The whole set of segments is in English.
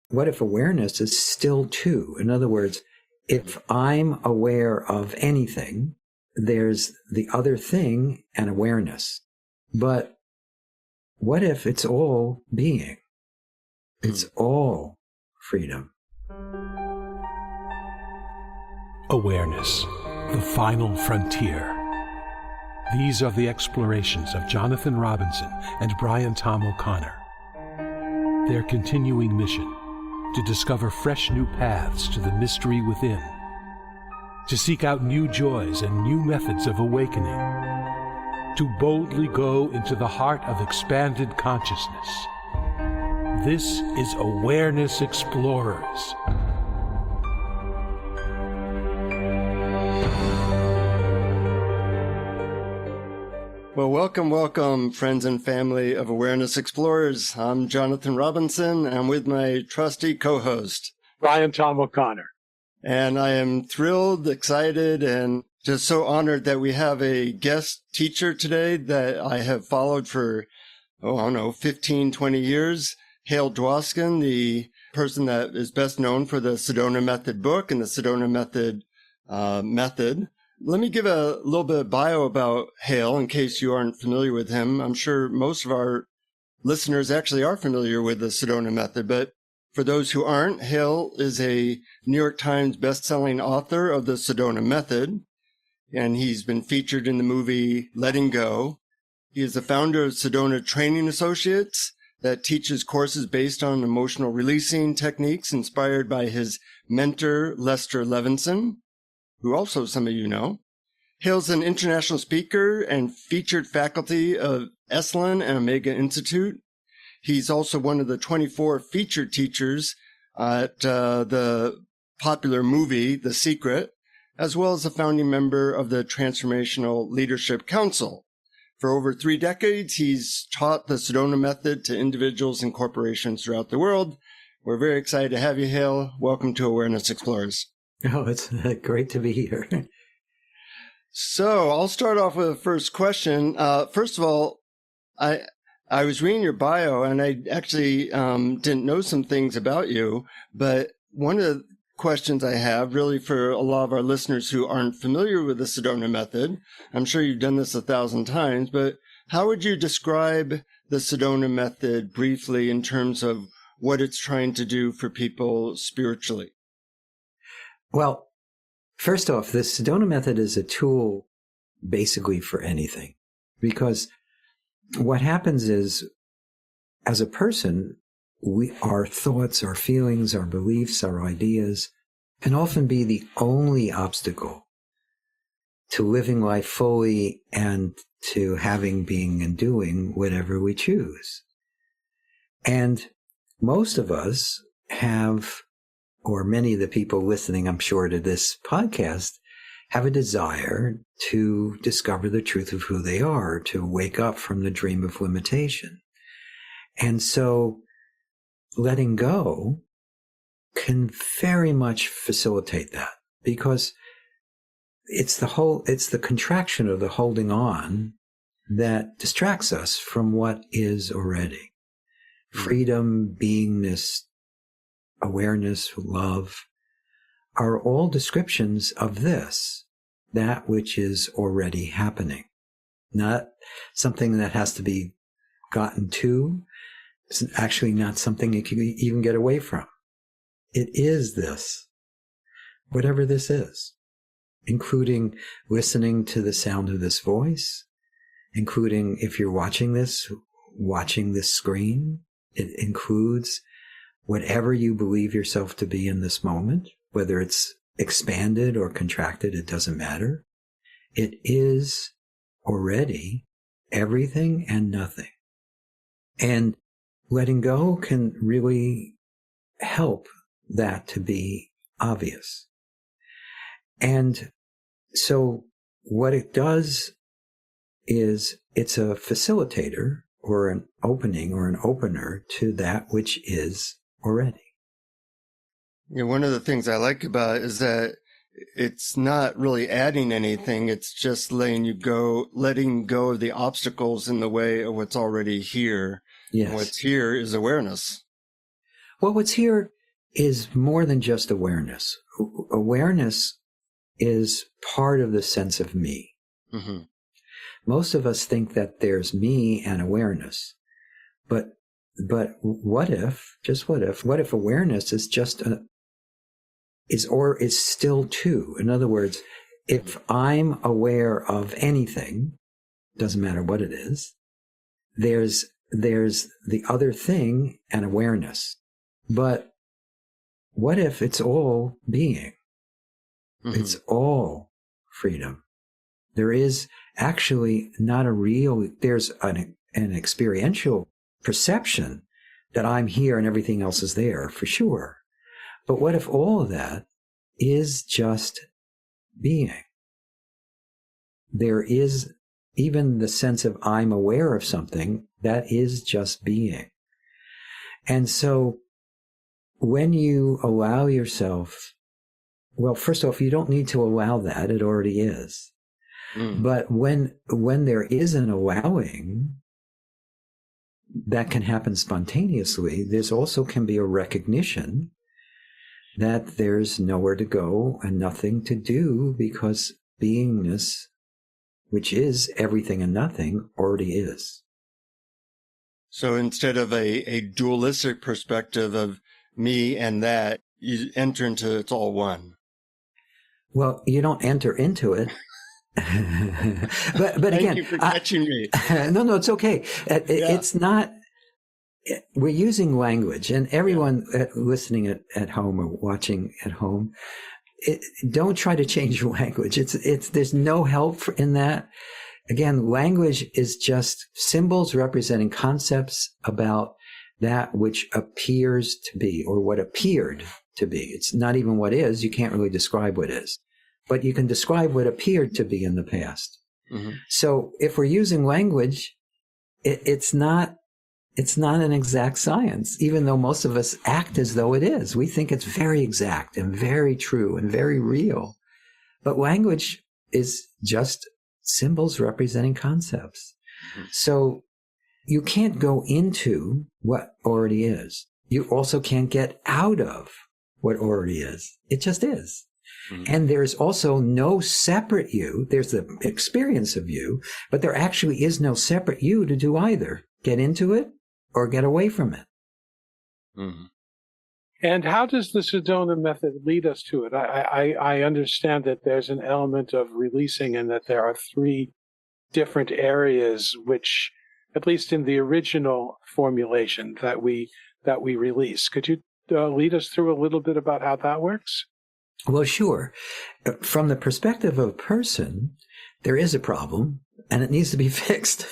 what if awareness is still two? In other words, if I'm aware of anything, there's the other thing and awareness. But what if it's all being? It's all freedom. Awareness, the final frontier. These are the explorations of Jonathan Robinson and Brian Tom O'Connor. Their continuing mission, to discover fresh new paths to the mystery within, to seek out new joys and new methods of awakening, to boldly go into the heart of expanded consciousness. This is Awareness Explorers. Well, welcome, friends and family of Awareness Explorers. I'm Jonathan Robinson. I'm with my trusty co-host, Brian Tom O'Connor. And I am thrilled, excited, and just so honored that we have a guest teacher today that I have followed for, 15, 20 years. Hale Dwoskin, the person that is best known for the Sedona Method book and the Sedona Method method. Let me give a little bit of bio about Hale in case you aren't familiar with him. I'm sure most of our listeners actually are familiar with the Sedona Method, but for those who aren't, Hale is a New York Times best-selling author of the Sedona Method, and he's been featured in the movie Letting Go. He is the founder of Sedona Training Associates that teaches courses based on emotional releasing techniques inspired by his mentor, Lester Levinson, who also some of you know. Hale's an international speaker and featured faculty of Esalen and Omega Institute. He's also one of the 24 featured teachers at the popular movie, The Secret, as well as a founding member of the Transformational Leadership Council. For over 3 decades, he's taught the Sedona Method to individuals and corporations throughout the world. We're very excited to have you, Hale. Welcome to Awareness Explorers. Oh, it's great to be here. So I'll start off with the first question. First of all, I was reading your bio, and I actually didn't know some things about you. But one of the questions I have, really for a lot of our listeners who aren't familiar with the Sedona Method, I'm sure you've done this 1,000 times, but how would you describe the Sedona Method briefly in terms of what it's trying to do for people spiritually? Well, first off, the Sedona Method is a tool basically for anything, because what happens is, as a person, our thoughts, our feelings, our beliefs, our ideas can often be the only obstacle to living life fully and to having, being, and doing whatever we choose. And most of us have, or many of the people listening, I'm sure, to this podcast, have a desire to discover the truth of who they are, to wake up from the dream of limitation. And so letting go can very much facilitate that, because it's the contraction of the holding on that distracts us from what is already. Freedom, beingness, awareness, love are all descriptions of this, that which is already happening. Not something that has to be gotten to. It's actually not something you can even get away from. It is this, whatever this is, including listening to the sound of this voice, including if you're watching this screen. It includes whatever you believe yourself to be in this moment, whether it's expanded or contracted, it doesn't matter. It is already everything and nothing. And letting go can really help that to be obvious. And so what it does is it's a facilitator or an opening or an opener to that which is already. Yeah, one of the things I like about it is that it's not really adding anything. It's just letting go of the obstacles in the way of what's already here. Yes. And what's here is awareness. Well, what's here is more than just awareness. Awareness is part of the sense of me. Mm-hmm. Most of us think that there's me and awareness. But what if awareness is just is still two? In other words, if I'm aware of anything, doesn't matter what it is, there's the other thing and awareness. But what if it's all being? Mm-hmm. It's all freedom. There is actually not there's an experiential perception that I'm here and everything else is there, for sure. But what if all of that is just being? There is even the sense of I'm aware of something that is just being. And so when you allow yourself, well, first off, you don't need to allow that. It already is. Mm. But when there is an allowing, that can happen spontaneously. There's also can be a recognition that there's nowhere to go and nothing to do, because beingness, which is everything and nothing, already is. So instead of a dualistic perspective of me and that, you enter into it's all one. Well, you don't enter into it. but again, thank you for catching me. No, it's okay. It's not. We're using language, and everyone listening at home or watching at home, don't try to change your language. There's no help in that. Again, language is just symbols representing concepts about that which appears to be, or what appeared to be. It's not even what is. You can't really describe what is, but you can describe what appeared to be in the past. Mm-hmm. So if we're using language, it's not an exact science, even though most of us act as though it is. We think it's very exact and very true and very real. But language is just symbols representing concepts. Mm-hmm. So you can't go into what already is. You also can't get out of what already is. It just is. Mm-hmm. And there's also no separate you. There's the experience of you, but there actually is no separate you to do either. Get into it or get away from it. Mm-hmm. And how does the Sedona method lead us to it? I understand that there's an element of releasing, and that there are 3 different areas which, at least in the original formulation, that we release. Could you lead us through a little bit about how that works? Well, sure. From the perspective of a person, there is a problem, and it needs to be fixed.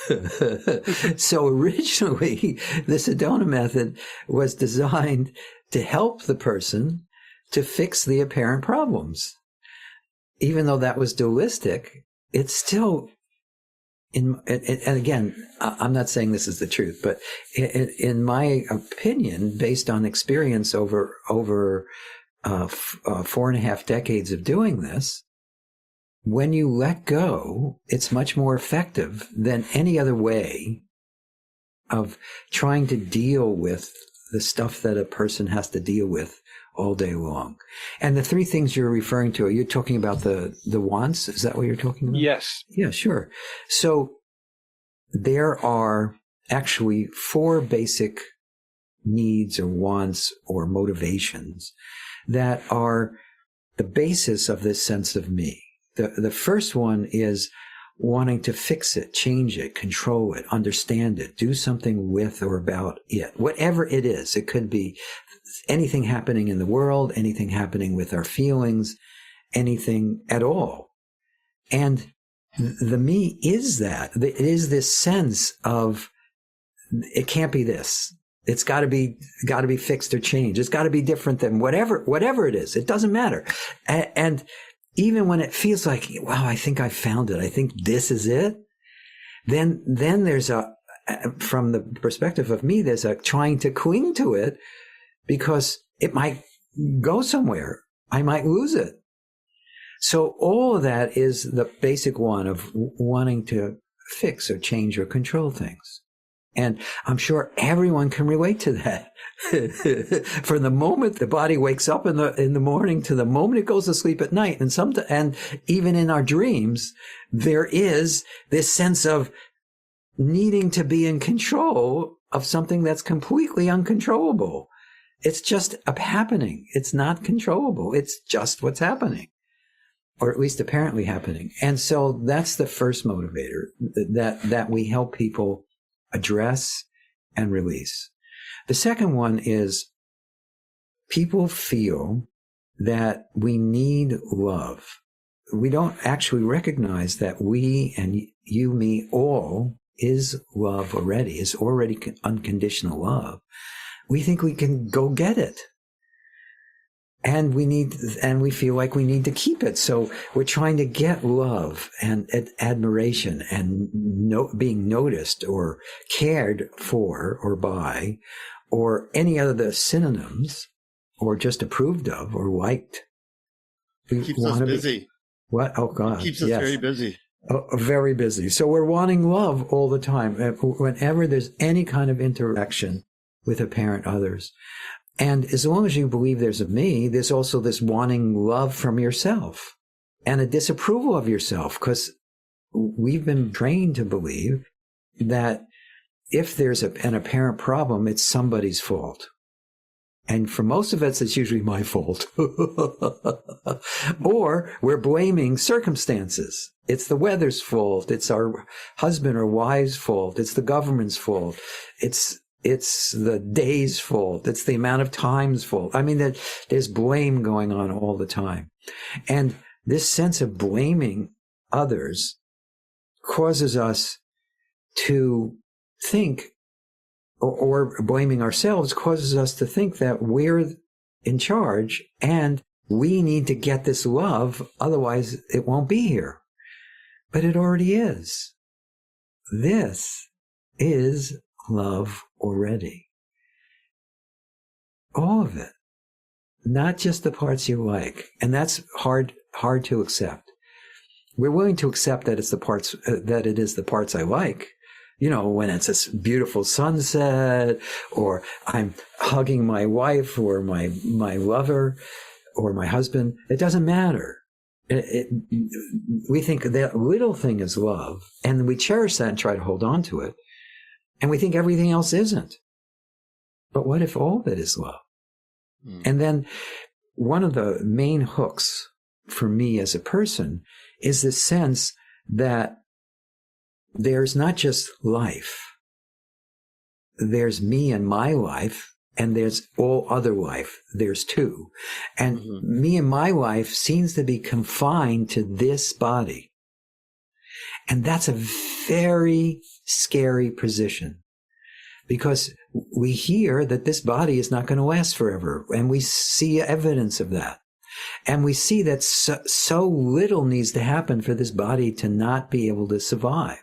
So originally, the Sedona method was designed to help the person to fix the apparent problems. Even though that was dualistic, it's still, and again, I'm not saying this is the truth, but in my opinion, based on experience over 4.5 decades of doing this, when you let go, it's much more effective than any other way of trying to deal with the stuff that a person has to deal with all day long. And the 3 things you're referring to, are you talking about the wants? Is that what you're talking about? Yes. Yeah, sure. So there are actually 4 basic needs or wants or motivations that are the basis of this sense of me. The first one is wanting to fix it, change it, control it, understand it, do something with or about it. Whatever it is, it could be anything happening in the world, anything happening with our feelings, anything at all. And the me is that. It is this sense of, it can't be this. It's got to be fixed or changed. It's got to be different than whatever it is. It doesn't matter. And even when it feels like, wow, I think I found it, I think this is it, then there's from the perspective of me, there's a trying to cling to it because it might go somewhere. I might lose it. So all of that is the basic one of wanting to fix or change or control things. And I'm sure everyone can relate to that. From the moment the body wakes up in the morning to the moment it goes to sleep at night, and even in our dreams, there is this sense of needing to be in control of something that's completely uncontrollable. It's just happening. It's not controllable. It's just what's happening, or at least apparently happening. And so that's the first motivator that we help people address and release. The second one is people feel that we need love. We don't actually recognize that we and you, me, all is love already, is already unconditional love. We think we can go get it. And we feel like we need to keep it. So we're trying to get love and admiration and being noticed or cared for or by, or any other synonyms, or just approved of or liked. Keeps us busy. What? Oh, God. Keeps us very busy. Oh, very busy. So we're wanting love all the time, whenever there's any kind of interaction with apparent others. And as long as you believe there's a me, there's also this wanting love from yourself and a disapproval of yourself, because we've been trained to believe that if there's an apparent problem, it's somebody's fault. And for most of us, it's usually my fault. Or we're blaming circumstances. It's the weather's fault. It's our husband or wife's fault. It's the government's fault. It's the day's fault. It's the amount of time's fault. I mean, there's blame going on all the time. And this sense of blaming others causes us to think, or blaming ourselves causes us to think that we're in charge and we need to get this love, otherwise it won't be here. But it already is. This is love already. All of it. Not just the parts you like. And that's hard to accept. We're willing to accept that it is the parts I like. You know, when it's a beautiful sunset, or I'm hugging my wife or my lover or my husband, it doesn't matter. We think that little thing is love, and we cherish that and try to hold on to it. And we think everything else isn't. But what if all of it is love? And then one of the main hooks for me as a person is this sense that there's not just life. There's me and my life, and there's all other life. There's two. And me and my life seems to be confined to this body. And that's a very scary position, because we hear that this body is not going to last forever. And we see evidence of that. And we see that so little needs to happen for this body to not be able to survive.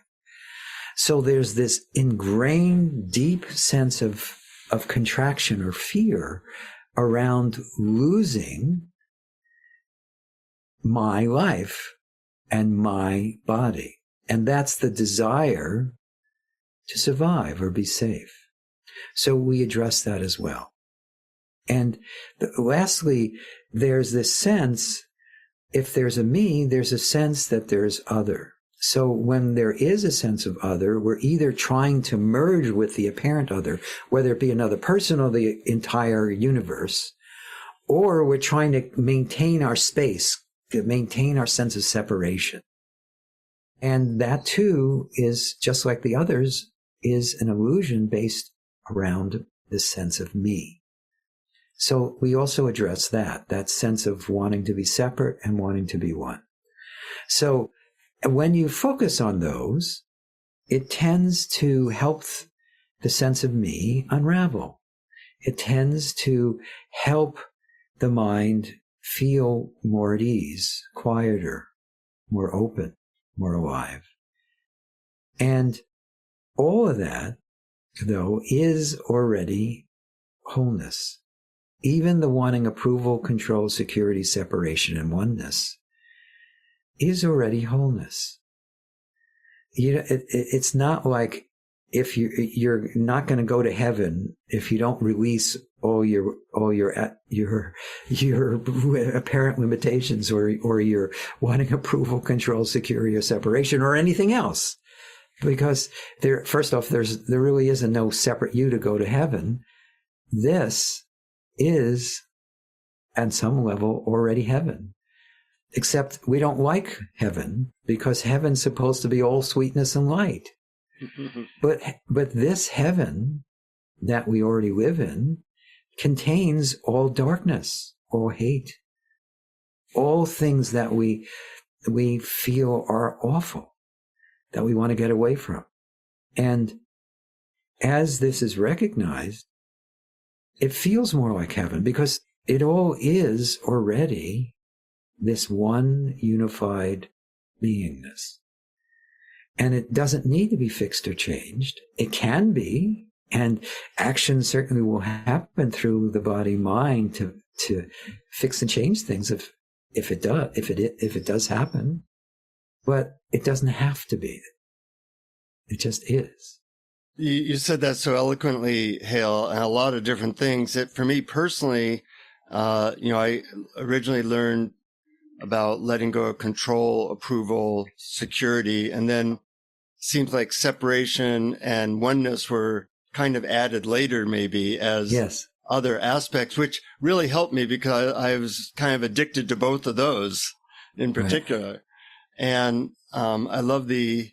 So there's this ingrained, deep sense of contraction or fear around losing my life and my body. And that's the desire to survive or be safe. So we address that as well. And lastly, there's this sense, if there's a me, there's a sense that there's other. So when there is a sense of other, we're either trying to merge with the apparent other, whether it be another person or the entire universe, or we're trying to maintain our space, to maintain our sense of separation. And that too is, just like the others, is an illusion based around this sense of me. So we also address that sense of wanting to be separate and wanting to be one. So when you focus on those, it tends to help the sense of me unravel. It tends to help the mind feel more at ease, quieter, more open, more alive. And all of that, though, is already wholeness. Even the wanting approval, control, security, separation, and oneness is already wholeness. You know, it's not like if you're not going to go to heaven if you don't release all your apparent limitations, or your wanting approval, control, security, or separation, or anything else. Because first off, there really is no separate you to go to heaven. This is, at some level, already heaven. Except we don't like heaven, because heaven's supposed to be all sweetness and light. But this heaven that we already live in contains all darkness, all hate, all things that we feel are awful, that we want to get away from. And as this is recognized, it feels more like heaven, because it all is already this one unified beingness. And it doesn't need to be fixed or changed. It can be, and action certainly will happen through the body mind to fix and change things if it does happen. But it doesn't have to be. It just is. You said that so eloquently, Hale, and a lot of different things. That for me personally, I originally learned about letting go of control, approval, security, and then seems like separation and oneness were kind of added later, maybe as other aspects, which really helped me because I was kind of addicted to both of those in particular. Right. And I love the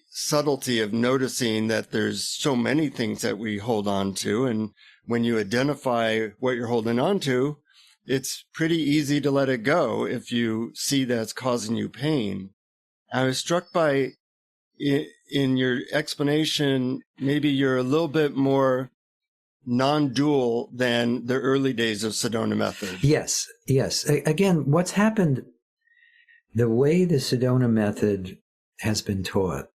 subtlety of noticing that there's so many things that we hold on to. And when you identify what you're holding on to, it's pretty easy to let it go if you see that's causing you pain. I was struck by, in your explanation, maybe you're a little bit more non-dual than the early days of Sedona method. Yes. Again, what's happened, the way the Sedona method has been taught,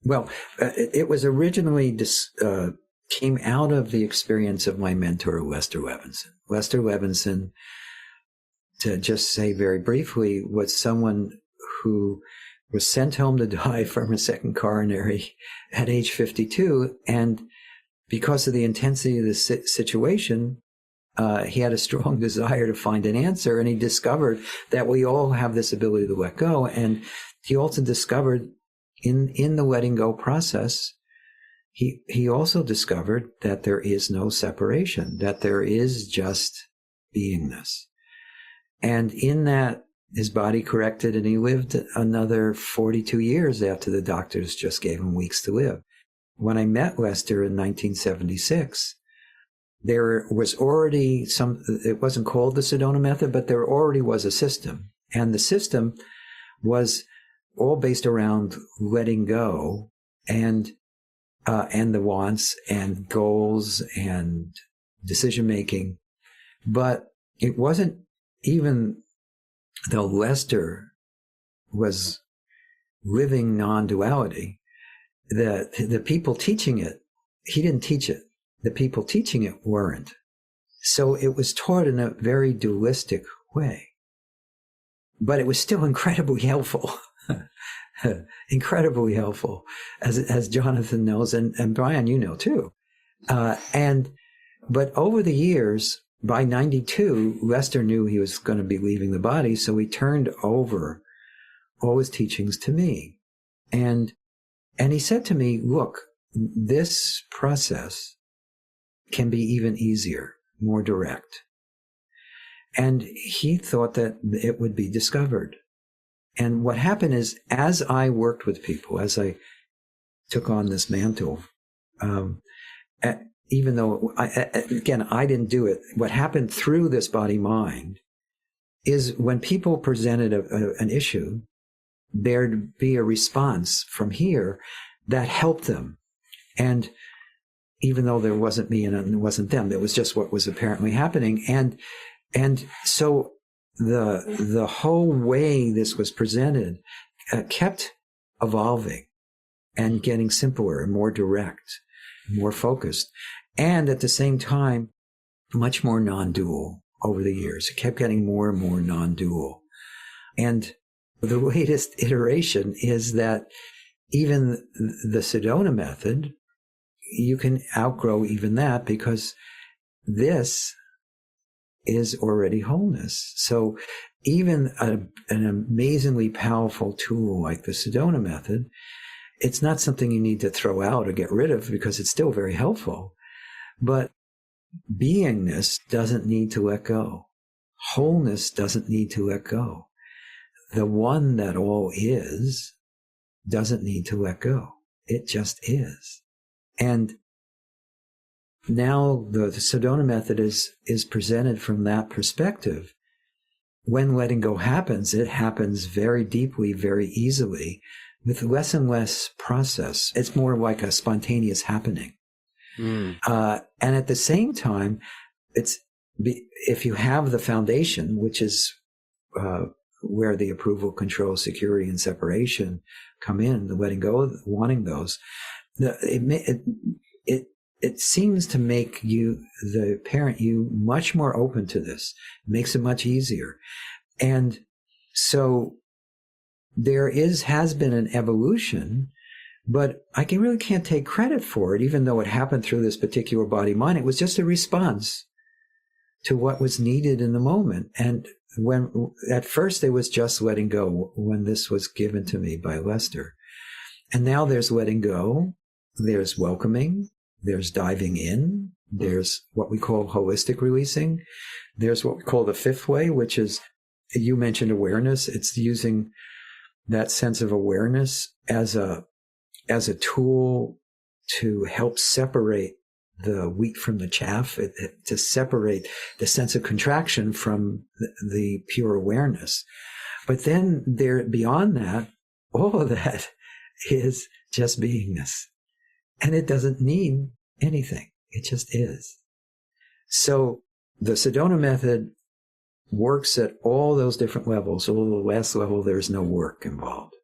well, it was originally came out of the experience of my mentor, Lester Levinson. Lester Levinson, to just say very briefly, was someone who was sent home to die from a second coronary at age 52. And because of the intensity of the situation, he had a strong desire to find an answer. And he discovered that we all have this ability to let go. And he also discovered in the letting go process, he also discovered that there is no separation, that there is just beingness. And in that, his body corrected, and he lived another 42 years after the doctors just gave him weeks to live. When I met Lester in 1976, there was already it wasn't called the Sedona method, but there already was a system. And the system was all based around letting go and the wants and goals and decision making. But it wasn't, even though Lester was living non-duality, the people teaching it, he didn't teach it. The people teaching it weren't. So it was taught in a very dualistic way. But it was still incredibly helpful. Incredibly helpful, as Jonathan knows, and Brian, you know too. But over the years, by 92, Lester knew he was going to be leaving the body, so he turned over all his teachings to me, and he said to me, "Look, this process can be even easier, more direct." And he thought that it would be discovered. And what happened is, as I worked with people, as I took on this mantle, even though, I didn't do it, what happened through this body-mind is when people presented an issue, there'd be a response from here that helped them. And even though there wasn't me and it wasn't them, it was just what was apparently happening. And so the whole way this was presented kept evolving and getting simpler and more direct, more focused, and at the same time, much more non-dual over the years. It kept getting more and more non-dual. And the latest iteration is that even the Sedona method, you can outgrow even that, because this is already wholeness. So even an amazingly powerful tool like the Sedona method, it's not something you need to throw out or get rid of, because it's still very helpful. But beingness doesn't need to let go. Wholeness doesn't need to let go. The one that all is doesn't need to let go. It just is. And now the Sedona method is presented from that perspective. When letting go happens, it happens very deeply, very easily, with less and less process. It's more like a spontaneous happening. And at the same time, if you have the foundation, which is where the approval, control, security, and separation come in, the letting go, wanting those, it seems to make you, the parent, you much more open to this. It makes it much easier. And so there has been an evolution, but I really can't take credit for it, even though it happened through this particular body-mind. It was just a response to what was needed in the moment. And when at first it was just letting go when this was given to me by Lester. And now there's letting go, there's welcoming, there's diving in, there's what we call holistic releasing, there's what we call the fifth way, which is, you mentioned awareness. It's using that sense of awareness as a tool to help separate the wheat from the chaff, to separate the sense of contraction from the pure awareness. But then beyond that, all of that is just beingness. And it doesn't need anything. It just is. So the Sedona method works at all those different levels. Although the last level, there's no work involved.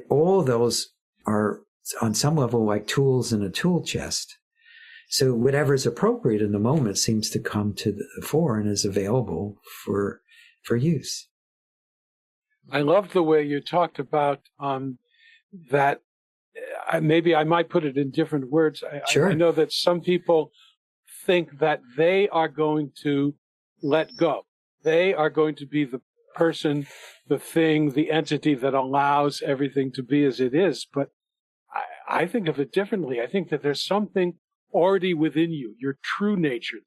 All those are on some level like tools in a tool chest. So whatever's appropriate in the moment seems to come to the fore and is available for use. I loved the way you talked about that. Maybe I might put it in different words. Sure. I know that some people think that they are going to let go. They are going to be the person, the thing, the entity that allows everything to be as it is. But I think of it differently. I think that there's something already within you, your true nature,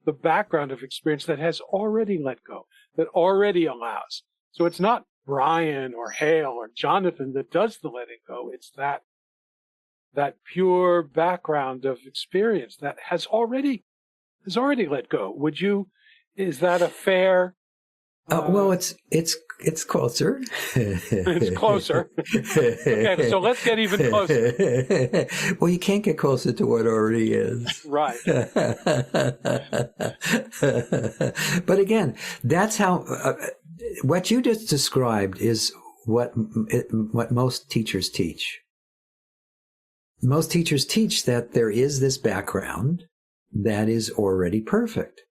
the background of experience that has already let go, that already allows. So it's not Brian or Hale or Jonathan that does the letting go. It's that pure background of experience that has already let go. Is that a fair? Well, it's closer. It's closer. Okay, so let's get even closer. Well, you can't get closer to what already is. Right. But again, that's how what you just described is what most teachers teach. Most teachers teach that there is this background that is already perfect.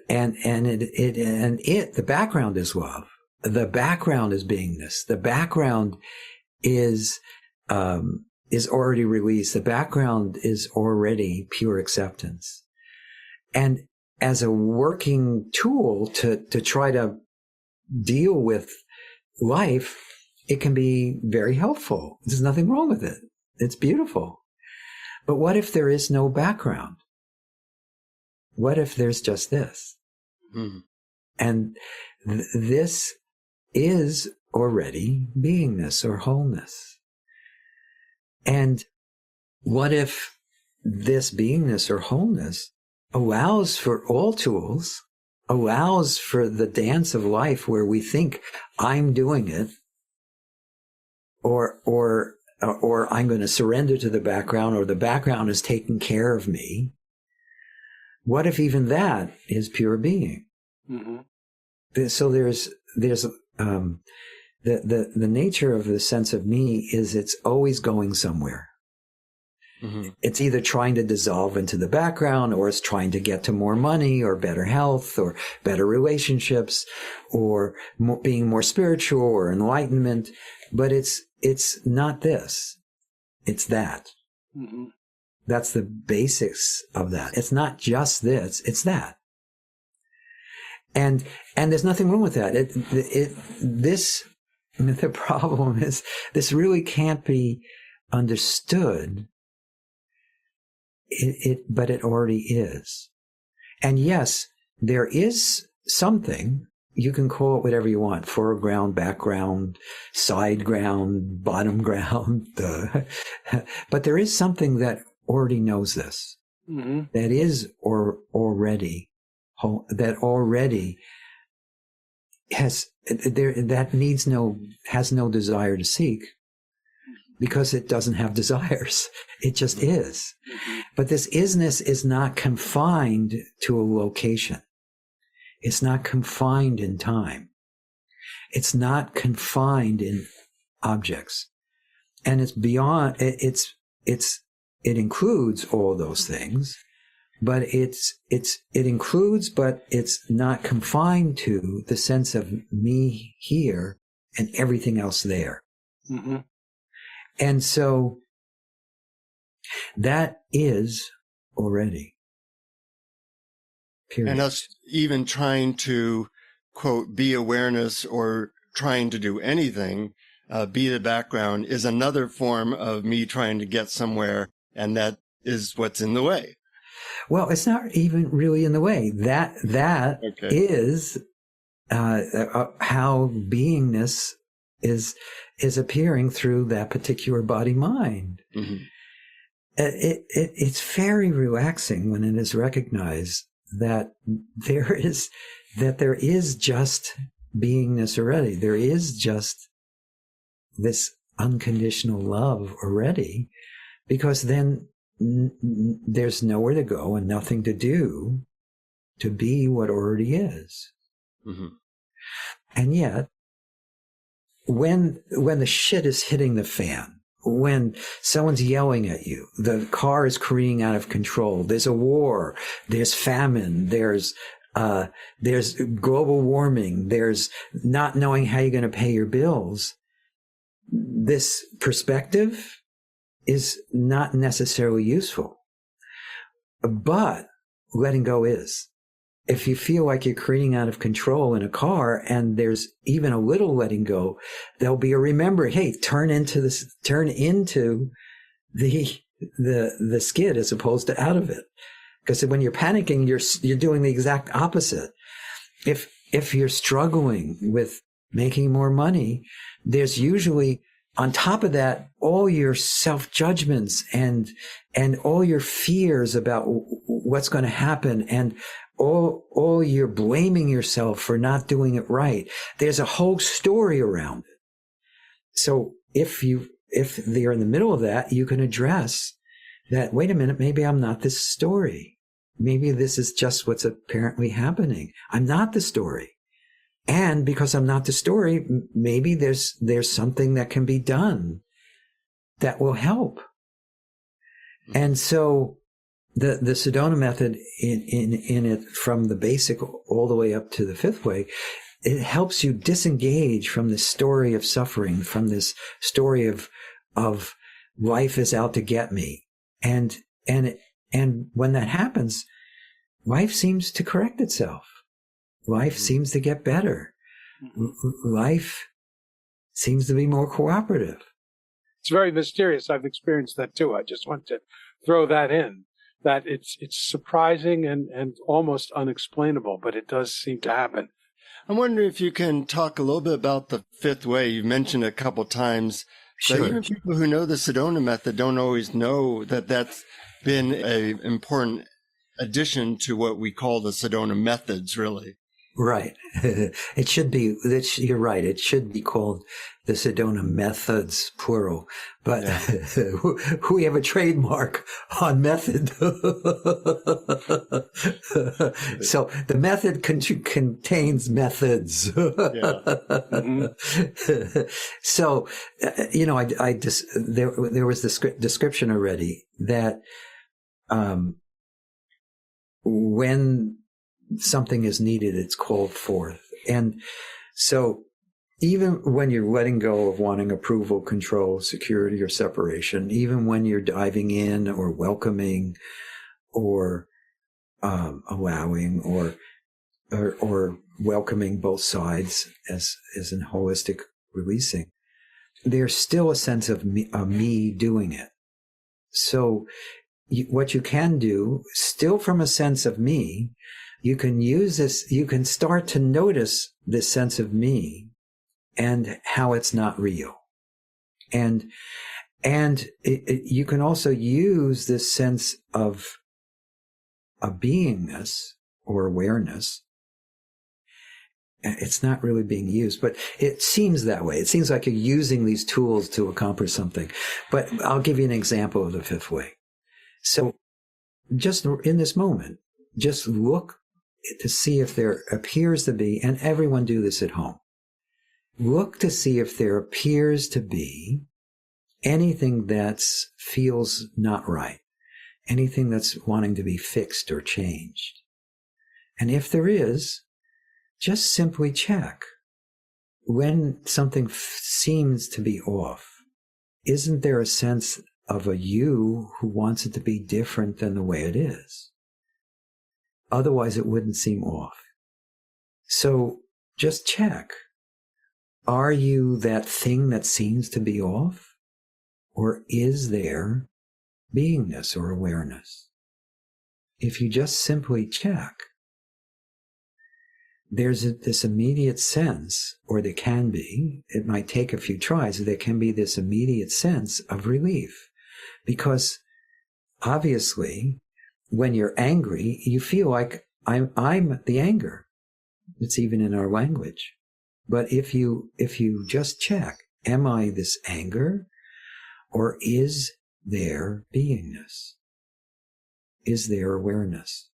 And the background is love. The background is beingness. The background is already released. The background is already pure acceptance. And as a working tool to try to deal with life, it can be very helpful. There's nothing wrong with it. It's beautiful. But what if there is no background? What if there's just this? And this is already beingness or wholeness. And what if this beingness or wholeness allows for all tools, allows for the dance of life where we think I'm doing it, or I'm going to surrender to the background, or the background is taking care of me. What if even that is pure being? Mm-hmm. So there's the nature of the sense of me is it's always going somewhere. Mm-hmm. It's either trying to dissolve into the background, or it's trying to get to more money or better health or better relationships or being more spiritual or enlightenment. but it's not this. It's that. Mm-hmm. That's the basics of that. It's not just this, it's that. And there's nothing wrong with that. The problem is this really can't be understood. But it already is. And yes, there is something, you can call it whatever you want, foreground, background, side ground, bottom ground, but there is something that already knows this, mm-hmm. that is already has no desire to seek, because it doesn't have desires. It just is. Mm-hmm. But this isness is not confined to a location. It's not confined in time. It's not confined in objects. And it's beyond, it includes all those things, but it includes, but it's not confined to the sense of me here and everything else there. Mm-hmm. And so that is already. Period. And us even trying to, quote, be awareness or trying to do anything, be the background, is another form of me trying to get somewhere. And that is what's in the way. Well, it's not even really in the way. That okay. is how beingness is appearing through that particular body mind. Mm-hmm. It's very relaxing when it is recognized that there is just beingness already. There is just this unconditional love already, because then there's nowhere to go and nothing to do to be what already is. Mm-hmm. And yet, when the shit is hitting the fan, when someone's yelling at you, the car is careening out of control, there's a war, there's famine, there's global warming, there's not knowing how you're going to pay your bills, this perspective is not necessarily useful. But letting go is. If you feel like you're careening out of control in a car and there's even a little letting go, there'll be a remember, hey, turn into the skid as opposed to out of it. Because when you're panicking, you're doing the exact opposite. If you're struggling with making more money, there's usually on top of that all your self-judgments and all your fears about what's going to happen, and all you're blaming yourself for not doing it right. There's a whole story around it. So if they're in the middle of that, you can address that, wait a minute, maybe I'm not this story. Maybe this is just what's apparently happening. I'm not the story. And because I'm not the story, maybe there's something that can be done that will help. And so the Sedona method in it, from the basic all the way up to the fifth way, it helps you disengage from this story of suffering, from this story of life is out to get me. And when that happens, life seems to correct itself. Life seems to get better. Life seems to be more cooperative. It's very mysterious. I've experienced that too. I just want to throw that in, that it's surprising and almost unexplainable, but it does seem to happen. I'm wondering if you can talk a little bit about the fifth way. You mentioned it a couple times. Sure. But even people who know the Sedona method don't always know that that's been an important addition to what we call the Sedona methods, really. Right. It should be, you're right. It should be called the Sedona methods, plural. But yeah. We have a trademark on method. So the method contains methods. Yeah. Mm-hmm. So, there was this description already that when something is needed, it's called forth. And so even when you're letting go of wanting approval, control, security, or separation, even when you're diving in or welcoming or allowing or welcoming both sides as in holistic releasing, there's still a sense of me doing it. So what you can do, still from a sense of me, you can use this, you can start to notice this sense of me and how it's not real. And you can also use this sense of a beingness or awareness. It's not really being used, but it seems that way. It seems like you're using these tools to accomplish something. But I'll give you an example of the fifth way. So just in this moment, just look to see if there appears to be, and everyone do this at home, look to see if there appears to be anything that feels not right, anything that's wanting to be fixed or changed. And if there is, just simply check. When something seems to be off, isn't there a sense of a you who wants it to be different than the way it is? Otherwise, it wouldn't seem off. So just check. Are you that thing that seems to be off? Or is there beingness or awareness? If you just simply check, there's this immediate sense, or there can be, it might take a few tries, there can be this immediate sense of relief. Because obviously, when you're angry, you feel like I'm the anger. It's even in our language. But if you just check, am I this anger? Or is there beingness? Is there awareness?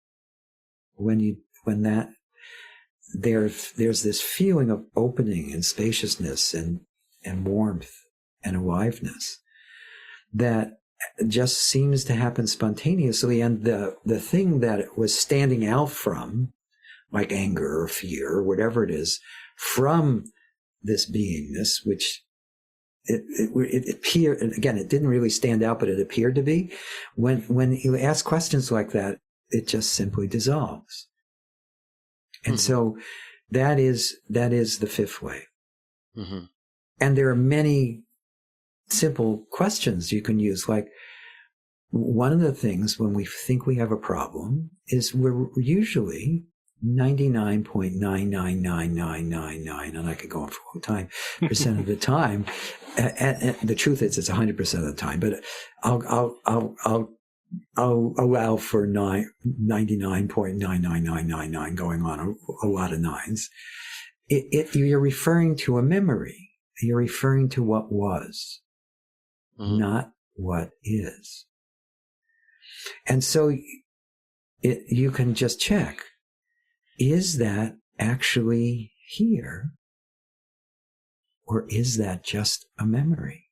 There's this feeling of opening and spaciousness and warmth and aliveness that just seems to happen spontaneously. And the thing that it was standing out from, like anger or fear or whatever it is, from this beingness, which it appeared, and again, it didn't really stand out, but it appeared to be. When you ask questions like that, it just simply dissolves. And so that is the fifth way. Mm-hmm. And there are many simple questions you can use. Like, one of the things when we think we have a problem is we're usually 99.99999, and I could go on for a long time, percent of the time. And the truth is, it's 100% of the time. But I'll allow for 99.99999 going on a lot of nines. You're referring to a memory. You're referring to what was, not what is. And so you can just check, is that actually here? Or is that just a memory?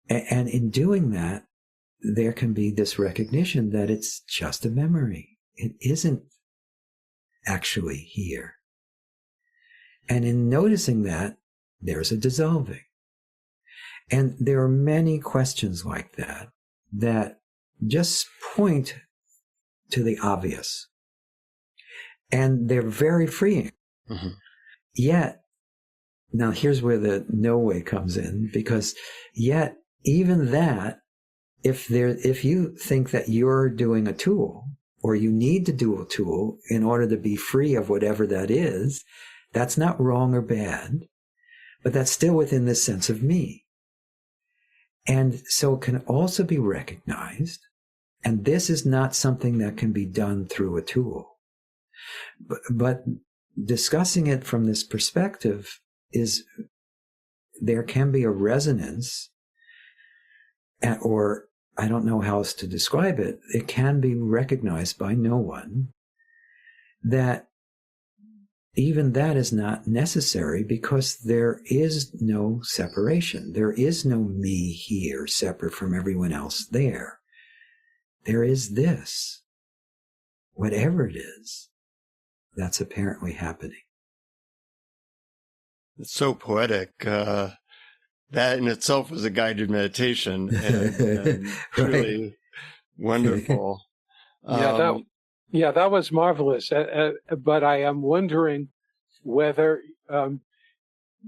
And in doing that, there can be this recognition that it's just a memory. It isn't actually here. And in noticing that, there's a dissolving. And there are many questions like that just point to the obvious. And they're very freeing. Mm-hmm. Yet, now here's where the no way comes in, because yet, even that, if you think that you're doing a tool, or you need to do a tool in order to be free of whatever that is, that's not wrong or bad, but that's still within this sense of me. And so it can also be recognized, and this is not something that can be done through a tool. But discussing it from this perspective is, there can be a resonance, or I don't know how else to describe it. It can be recognized by no one that even that is not necessary, because there is no separation. There is no me here separate from everyone else there. There is this, whatever it is, that's apparently happening. It's so poetic. That in itself was a guided meditation, and truly Right. wonderful. That was marvelous. But I am wondering whether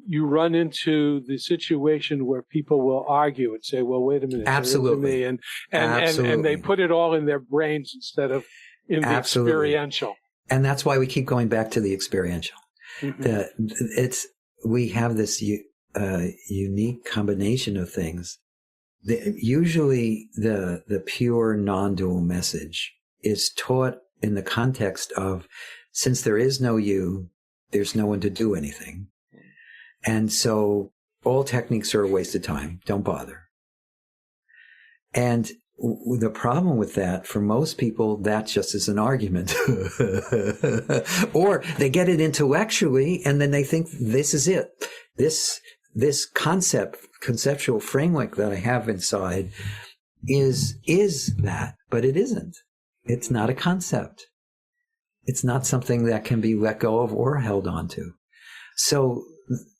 you run into the situation where people will argue and say, "Well, wait a minute, Absolutely, and absolutely. they put it all in their brains instead of in the Absolutely. experiential." And that's why we keep going back to the experiential. Mm-hmm. We have this unique combination of things. Usually the pure non-dual message is taught in the context of, since there is no you, there's no one to do anything. And so all techniques are a waste of time. Don't bother. And the problem with that, for most people, that just is an argument. Or they get it intellectually and then they think this is it. This conceptual framework that I have inside is that, but it isn't. It's not a concept. It's not something that can be let go of or held onto. So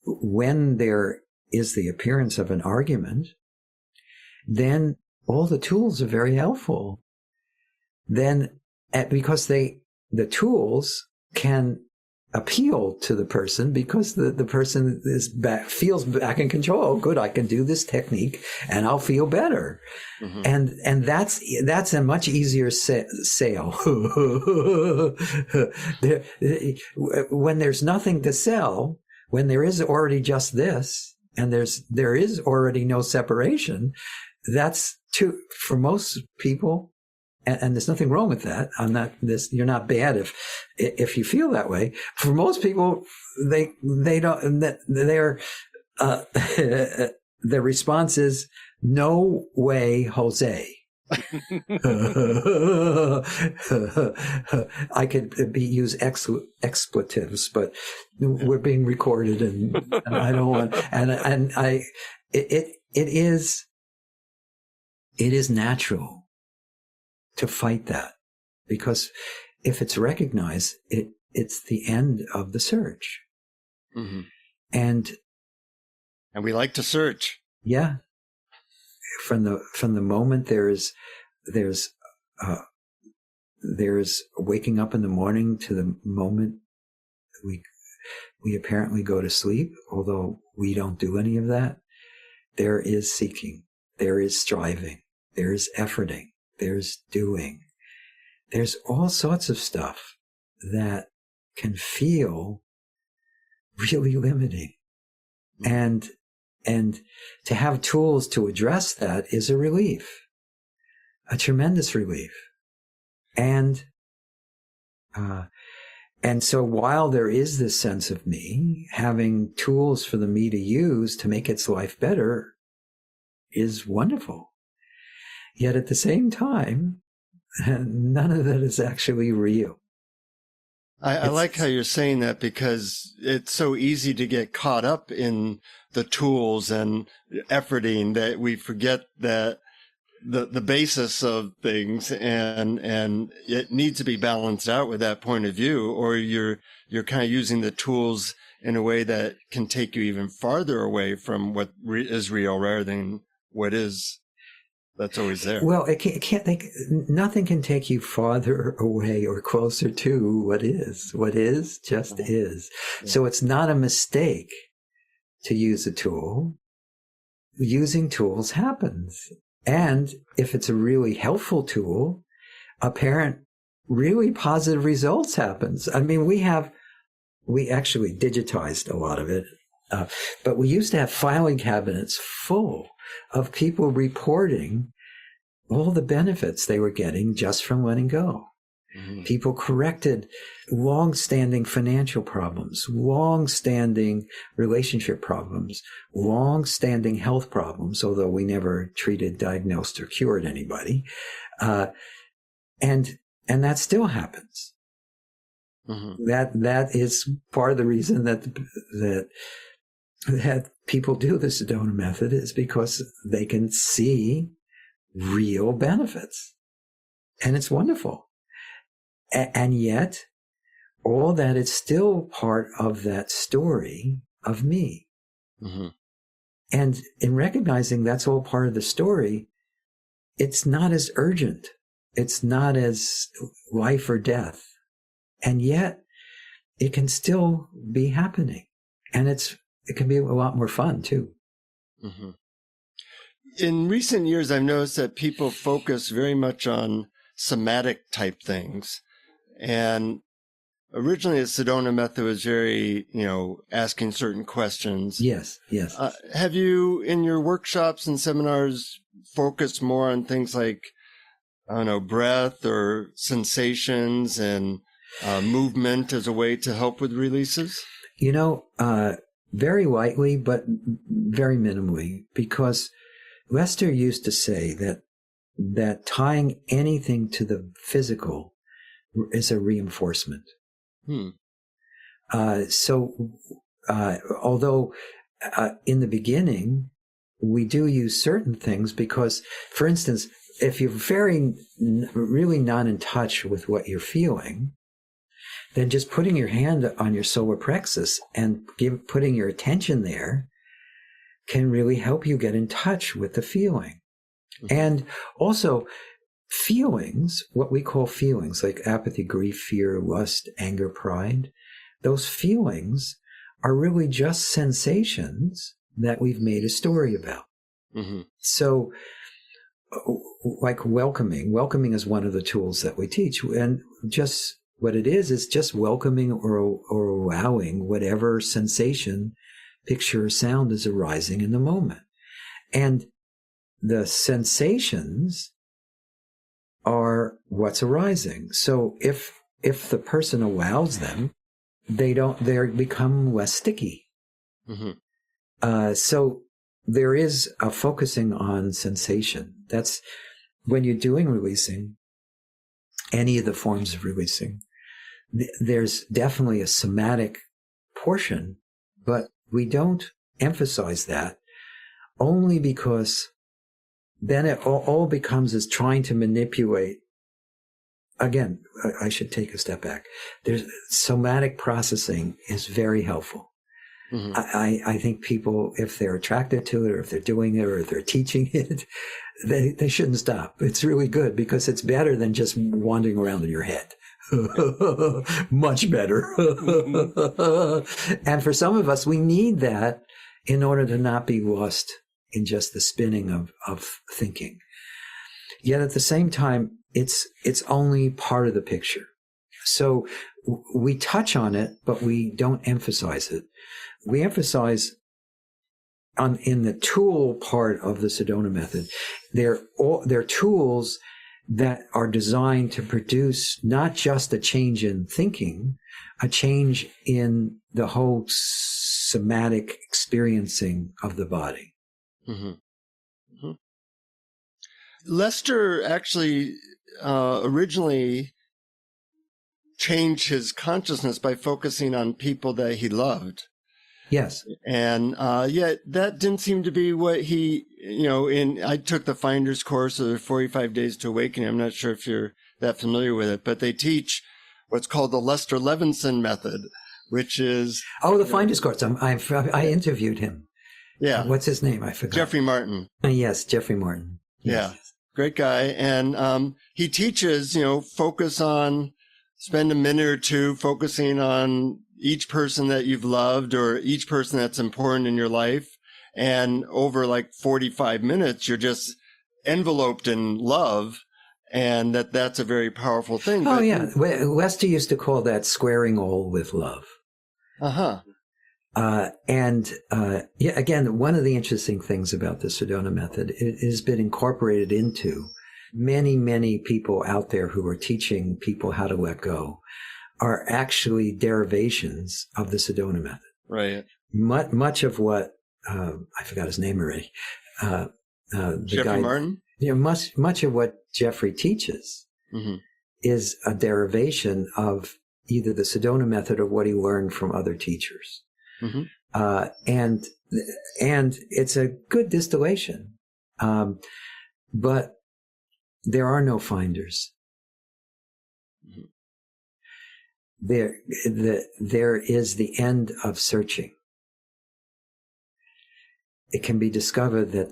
when there is the appearance of an argument, then all the tools are very helpful. Then, because the tools can appeal to the person because the person feels back in control. Oh, good, I can do this technique and I'll feel better. Mm-hmm. And that's a much easier sale. When there's nothing to sell, when there is already just this, and there is already no separation, that's for most people, and there's nothing wrong with that. You're not bad if you feel that way. For most people, they don't, their response is, no way, Jose. I could use expletives, but we're being recorded, and I don't want. It is natural to fight that, because if it's recognized, it's the end of the search. Mm-hmm. And we like to search. Yeah. From the moment there's waking up in the morning to the moment we apparently go to sleep, although we don't do any of that, there is seeking, there is striving, there is efforting, there's doing. There's all sorts of stuff that can feel really limiting. And to have tools to address that is a relief, a tremendous relief. And so while there is this sense of me, having tools for the me to use to make its life better is wonderful. Yet at the same time, none of that is actually real. I like how you're saying that, because it's so easy to get caught up in the tools and efforting that we forget that the basis of things, and it needs to be balanced out with that point of view, or you're kind of using the tools in a way that can take you even farther away from what is real rather than what is. That's always there. Well, nothing can take you farther away or closer to what is. What is just is. Yeah. So it's not a mistake to use a tool. Using tools happens. And if it's a really helpful tool, apparent really positive results happens. I mean, we actually digitized a lot of it, but we used to have filing cabinets full of people reporting all the benefits they were getting just from letting go. Mm-hmm. People corrected long-standing financial problems, long-standing relationship problems, long-standing health problems, although we never treated, diagnosed, or cured anybody. And that still happens. Mm-hmm. That is part of the reason that people do the Sedona method, is because they can see real benefits. And it's wonderful. And yet, all that is still part of that story of me. Mm-hmm. And in recognizing that's all part of the story, it's not as urgent. It's not as life or death. And yet it can still be happening. And it can be a lot more fun too. Mm-hmm. In recent years, I've noticed that people focus very much on somatic type things. And originally, the Sedona method was very, asking certain questions. Yes, yes. Have you, in your workshops and seminars, focused more on things like, I don't know, breath or sensations and movement as a way to help with releases? Very lightly, but very minimally, because Lester used to say that tying anything to the physical is a reinforcement. Although in the beginning, we do use certain things because, for instance, if you're really not in touch with what you're feeling, then just putting your hand on your solar plexus and putting your attention there can really help you get in touch with the feeling. Mm-hmm. And also, feelings, what we call feelings, like apathy, grief, fear, lust, anger, pride, those feelings are really just sensations that we've made a story about. Mm-hmm. So, like welcoming is one of the tools that we teach. And just what it is just welcoming or allowing whatever sensation, picture, or sound is arising in the moment. And the sensations are what's arising. So if the person allows them, they become less sticky. Mm-hmm. So there is a focusing on sensation. That's when you're doing releasing, any of the forms of releasing. There's definitely a somatic portion, but we don't emphasize that only because then it all becomes as trying to manipulate. Again, I should take a step back. Somatic processing is very helpful. Mm-hmm. I think people, if they're attracted to it or if they're doing it or if they're teaching it, they shouldn't stop. It's really good because it's better than just wandering around in your head. Much better. And for some of us, we need that in order to not be lost in just the spinning of thinking. Yet at the same time, it's only part of the picture. So we touch on it, but we don't emphasize it. We emphasize in the tool part of the Sedona method. They're tools that are designed to produce not just a change in thinking, a change in the whole somatic experiencing of the body. Mm-hmm. Mm-hmm. Lester actually originally changed his consciousness by focusing on people that he loved. Yes. And yet that didn't seem to be what he, I took the Finder's course of 45 Days to Awakening. I'm not sure if you're that familiar with it, but they teach what's called the Lester Levinson method, which is... Oh, the Finder's course. I interviewed him. Yeah. What's his name? I forgot. Jeffrey Martin. Yes, Jeffrey Martin. Yes. Yeah. Great guy. And he teaches, focus on, spend a minute or two focusing on each person that you've loved or each person that's important in your life. And over like 45 minutes, you're just enveloped in love. And that's a very powerful thing. Oh, yeah. Lester used to call that squaring all with love. Uh-huh. Again, one of the interesting things about the Sedona method, it has been incorporated into many, many people out there who are teaching people how to let go are actually derivations of the Sedona method. Right. Much of what, I forgot his name already. Jeffrey Martin? Much of what Jeffrey teaches mm-hmm. is a derivation of either the Sedona method or what he learned from other teachers. Mm-hmm. And it's a good distillation. But there are no finders. Mm-hmm. There is the end of searching. it can be discovered that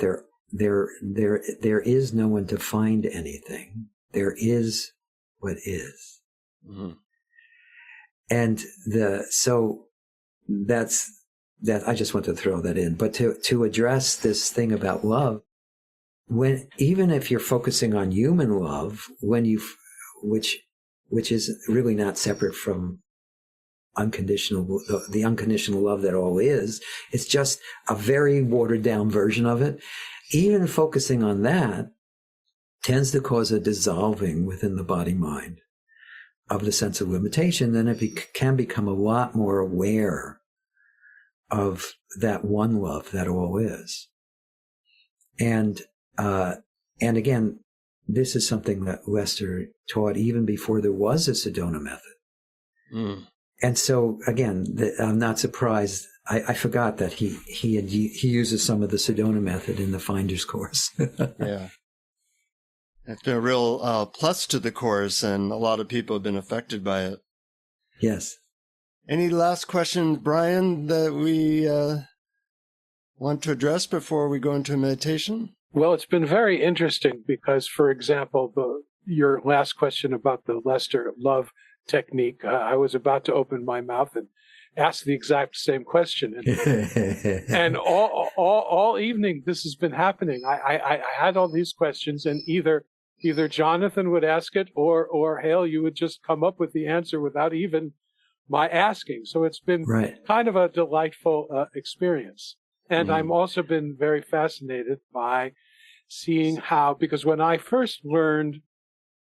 there is no one to find anything. There is what is. Mm-hmm. And so that's that. I just want to throw that in. But to address this thing about love, even if you're focusing on human love, which is really not separate from the unconditional love that all is, it's just a very watered down version of it. Even focusing on that tends to cause a dissolving within the body-mind of the sense of limitation. Then it can become a lot more aware of that one love that all is. And again, this is something that Lester taught even before there was a Sedona method. Mm. And so again, I'm not surprised. I forgot that he uses some of the Sedona method in the Finder's course. Yeah. It's been a real plus to the course, and a lot of people have been affected by it. Yes. Any last questions, Brian, that we want to address before we go into meditation? Well, it's been very interesting because, for example, your last question about the Lester love technique, I was about to open my mouth and ask the exact same question. And all evening this has been happening. I had all these questions, and either Jonathan would ask it or Hale, you would just come up with the answer without even my asking. So it's been kind of a delightful experience. And I'm also been very fascinated by seeing how, because when I first learned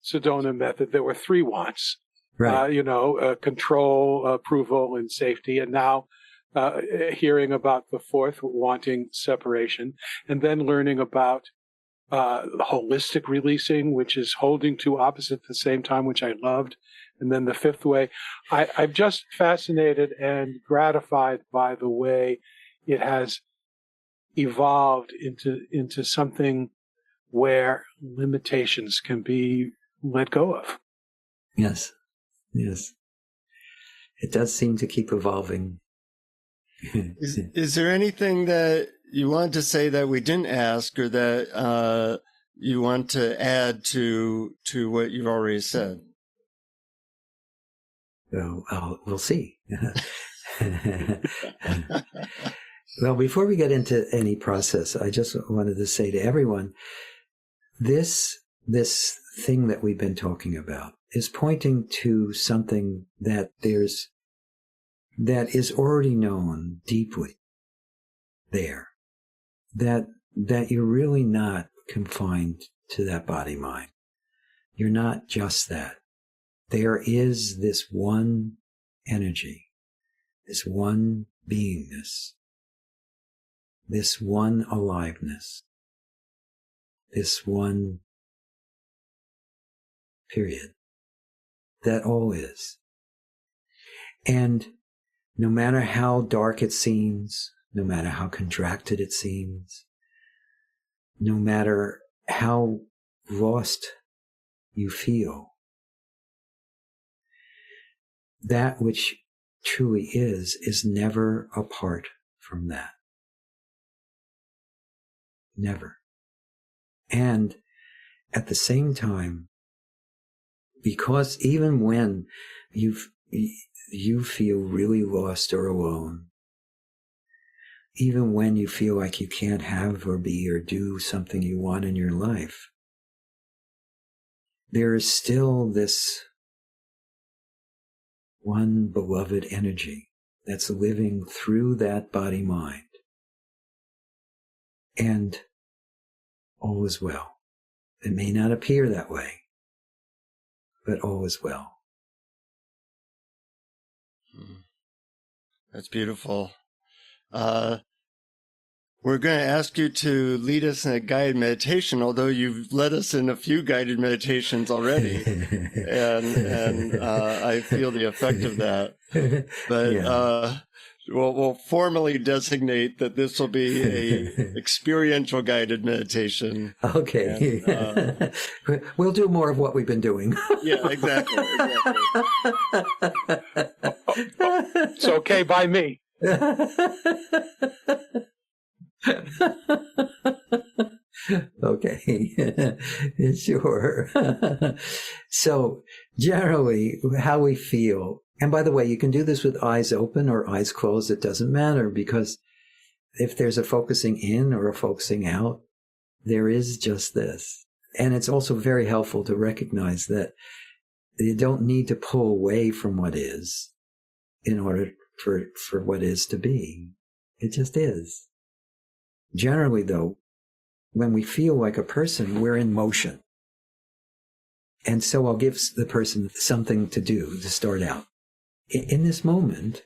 Sedona method, there were 3 wants. Control, approval, and safety. And now hearing about the 4th, wanting separation, and then learning about holistic releasing, which is holding 2 opposites at the same time, which I loved. And then the 5th way. I'm just fascinated and gratified by the way it has evolved into something where limitations can be let go of. Yes. Yes. It does seem to keep evolving. Is there anything that you want to say that we didn't ask, or that you want to add to what you've already said? We'll see. Well, before we get into any process, I just wanted to say to everyone, this thing that we've been talking about is pointing to something that is already known deeply there, that you're really not confined to that body mind. You're not just that. There is this one energy, this one beingness, this one aliveness, this one period. That all is. And no matter how dark it seems, no matter how contracted it seems, no matter how lost you feel, that which truly is never apart from that. Never. And at the same time, because even when you feel really lost or alone, even when you feel like you can't have or be or do something you want in your life, there is still this one beloved energy that's living through that body-mind. And all is well. It may not appear that way, but all is well. That's beautiful. We're going to ask you to lead us in a guided meditation, although you've led us in a few guided meditations already, and I feel the effect of that. But we'll formally designate that this will be a experiential guided meditation. Okay. And, we'll do more of what we've been doing. Yeah, exactly. It's okay by me. Okay, sure. So generally, how we feel, and by the way, you can do this with eyes open or eyes closed. It doesn't matter, because if there's a focusing in or a focusing out, there is just this. And it's also very helpful to recognize that you don't need to pull away from what is in order for what is to be. It just is. Generally, though, when we feel like a person, we're in motion. And so I'll give the person something to do to start out. In this moment,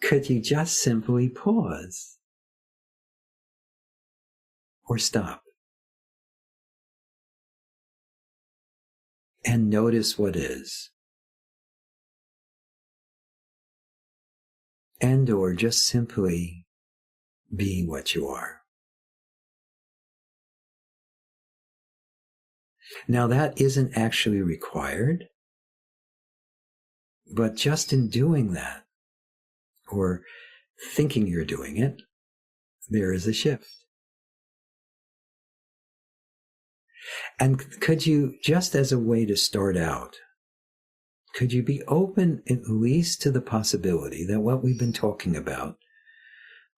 could you just simply pause or stop and notice what is? And or just simply be what you are. Now that isn't actually required, but just in doing that, or thinking you're doing it, there is a shift. And could you, just as a way to start out, could you be open at least to the possibility that what we've been talking about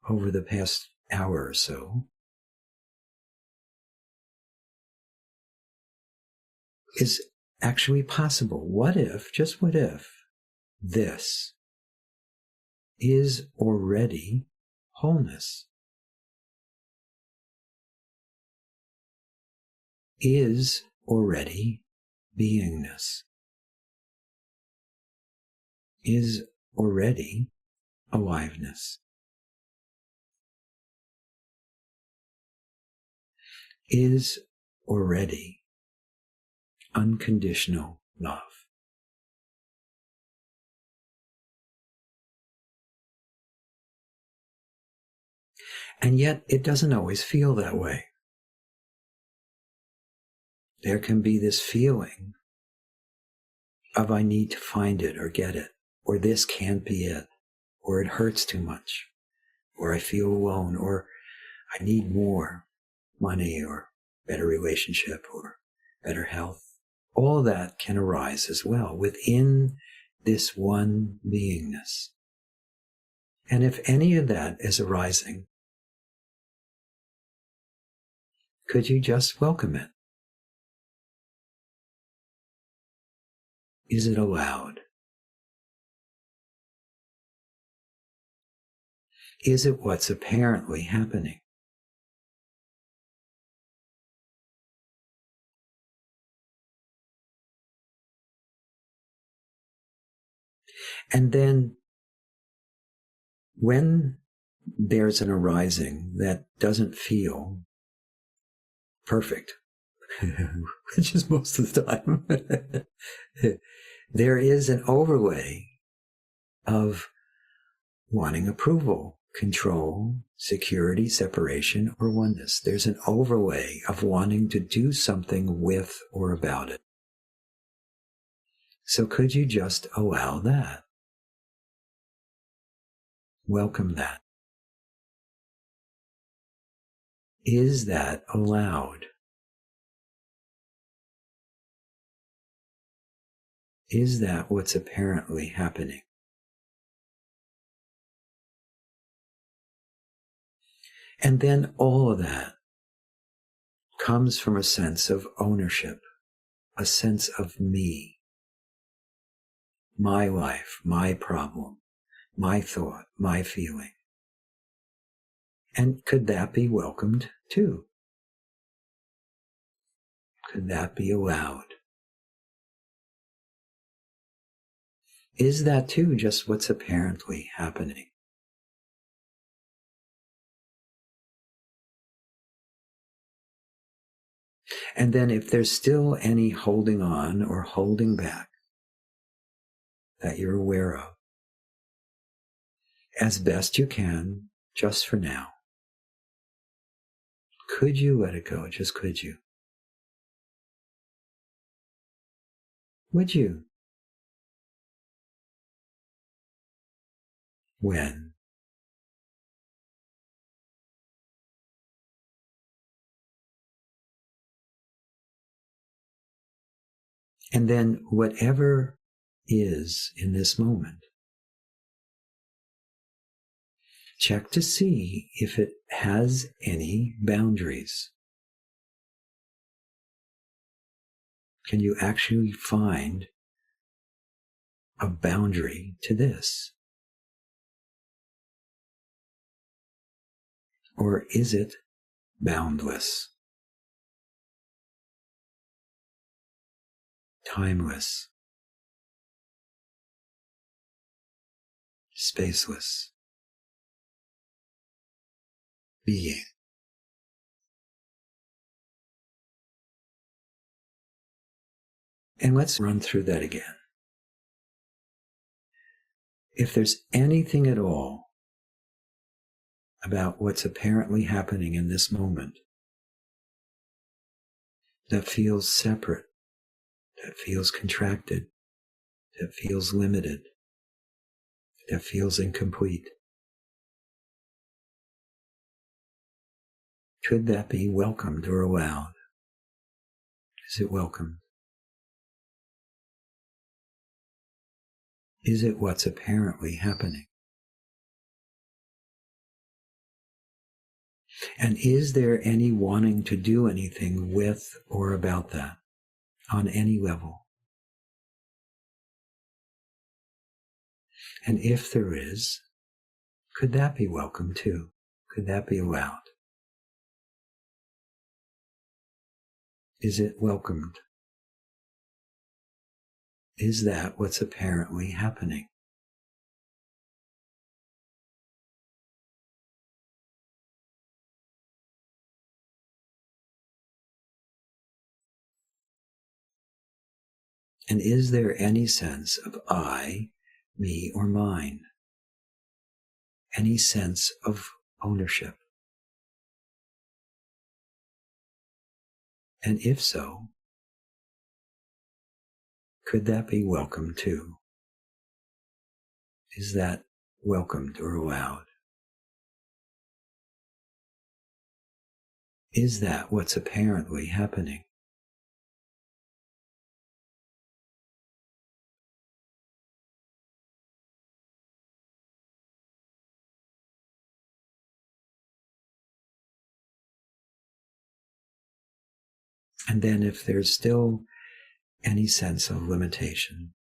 over the past hour or so is actually possible? What if, just what if, this is already wholeness? Is already beingness? Is already aliveness? Is already unconditional love? And yet it doesn't always feel that way. There can be this feeling of I need to find it or get it, or this can't be it, or it hurts too much, or I feel alone, or I need more money, or better relationship, or better health. All that can arise as well within this one beingness. And if any of that is arising, could you just welcome it? Is it allowed? Is it what's apparently happening? And then when there's an arising that doesn't feel perfect, which is most of the time, there is an overlay of wanting approval, control, security, separation, or oneness. There's an overlay of wanting to do something with or about it. So could you just allow that? Welcome that. Is that allowed? Is that what's apparently happening? And then all of that comes from a sense of ownership, a sense of me, my life, my problem, my thought, my feeling. And could that be welcomed too? Could that be allowed? Is that too just what's apparently happening? And then if there's still any holding on or holding back that you're aware of, as best you can, just for now, could you let it go? Just could you? Would you? When? And then whatever is in this moment, check to see if it has any boundaries. Can you actually find a boundary to this? Or is it boundless, timeless, spaceless, being? And let's run through that again. If there's anything at all about what's apparently happening in this moment that feels separate, that feels contracted, that feels limited, that feels incomplete, could that be welcomed or allowed? Is it welcomed? Is it what's apparently happening? And is there any wanting to do anything with or about that on any level? And if there is, could that be welcome too? Could that be allowed? Is it welcomed? Is that what's apparently happening? And is there any sense of I, me, or mine? Any sense of ownership? And if so, could that be welcome too? Is that welcomed or allowed? Is that what's apparently happening? And then if there's still any sense of limitation,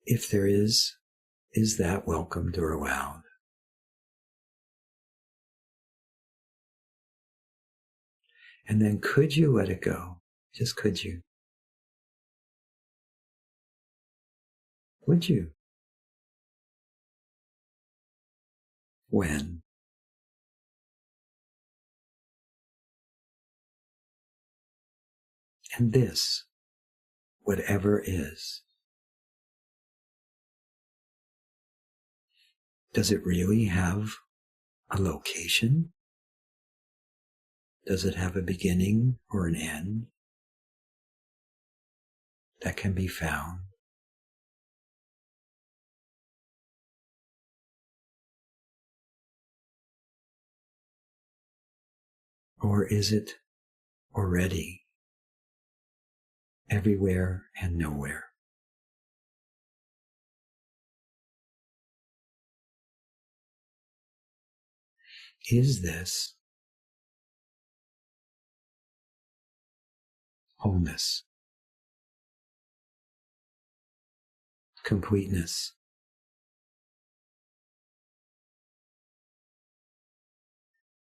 if there is that welcomed or allowed? And then could you let it go? Just could you? Would you? When? And this, whatever is, does it really have a location? Does it have a beginning or an end that can be found? Or is it already everywhere and nowhere? Is this wholeness, completeness,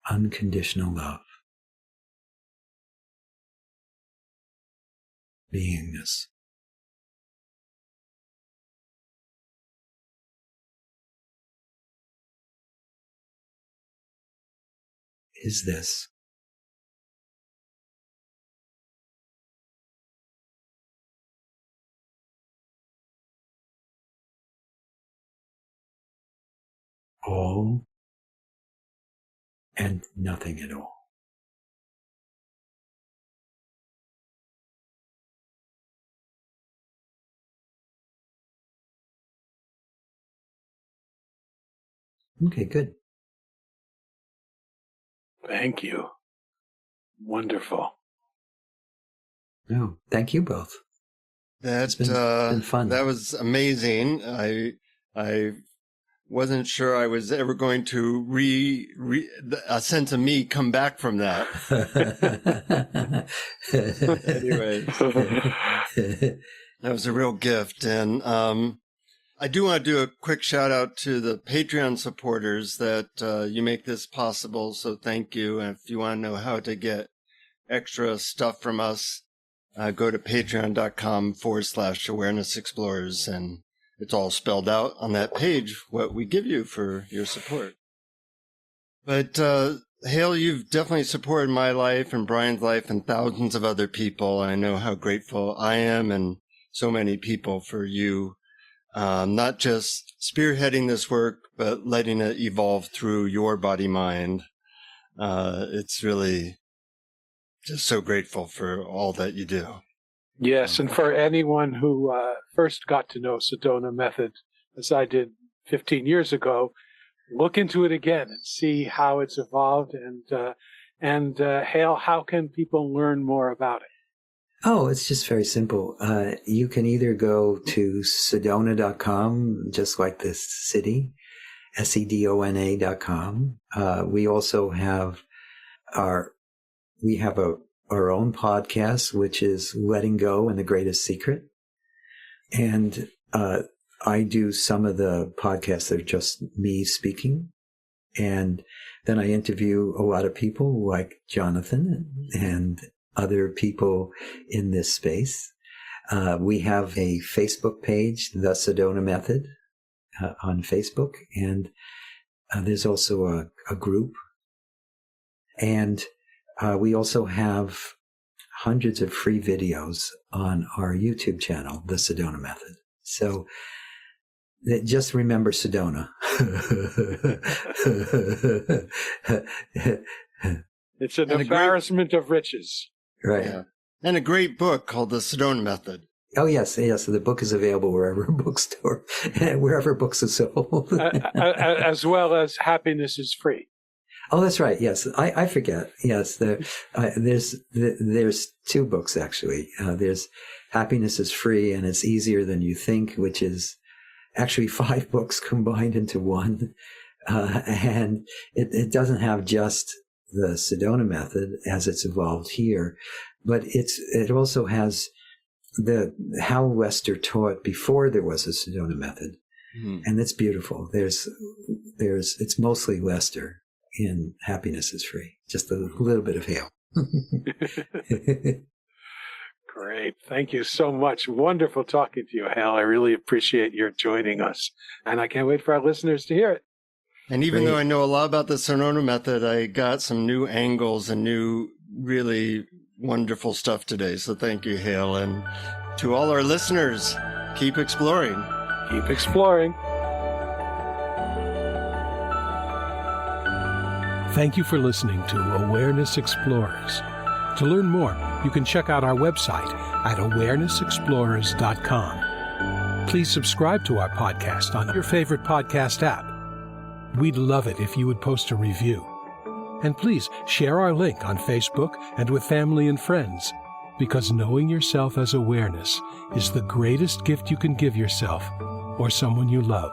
unconditional love, beingness? Is this all and nothing at all? Okay, good. Thank you. Wonderful. No, thank you both. That's been fun. That was amazing. I wasn't sure I was ever going to a sense of me come back from that. Anyway, that was a real gift. And I do want to do a quick shout out to the Patreon supporters that you make this possible. So thank you. And if you want to know how to get extra stuff from us, go to patreon.com/awareness explorers, and it's all spelled out on that page what we give you for your support. But Hale, you've definitely supported my life and Brian's life and thousands of other people. And I know how grateful I am and so many people for you, not just spearheading this work, but letting it evolve through your body-mind. It's really just so grateful for all that you do. Yes, and for anyone who first got to know Sedona Method, as I did 15 years ago, look into it again and see how it's evolved. And Hale, how can people learn more about it? Oh, it's just very simple. You can either go to Sedona.com, just like this city, Sedona.com. We also have our own podcast, which is Letting Go and the Greatest Secret. And I do some of the podcasts that are just me speaking. And then I interview a lot of people like Jonathan and other people in this space. We have a Facebook page, The Sedona Method, on Facebook. And there's also a group. And we also have hundreds of free videos on our YouTube channel, The Sedona Method. So just remember Sedona. It's an embarrassment of riches. Right. Yeah. And a great book called The Sedona Method. Oh, yes. The book is available wherever books are sold. As well as Happiness is Free. Oh, that's right. Yes, I forget. Yes, there's two books actually. There's Happiness is Free, and It's Easier Than You Think, which is actually 5 books combined into one, and it doesn't have just the Sedona Method as it's evolved here, but it also has how Lester taught before there was a Sedona Method, and it's beautiful. It's mostly Lester. In Happiness is Free. Just a little bit of Hale. Great. Thank you so much. Wonderful talking to you, Hale. I really appreciate your joining us. And I can't wait for our listeners to hear it. And even though I know a lot about the Sedona Method, I got some new angles and new, really wonderful stuff today. So thank you, Hale. And to all our listeners, keep exploring. Keep exploring. Thank you for listening to Awareness Explorers. To learn more, you can check out our website at awarenessexplorers.com. Please subscribe to our podcast on your favorite podcast app. We'd love it if you would post a review. And please share our link on Facebook and with family and friends, because knowing yourself as awareness is the greatest gift you can give yourself or someone you love.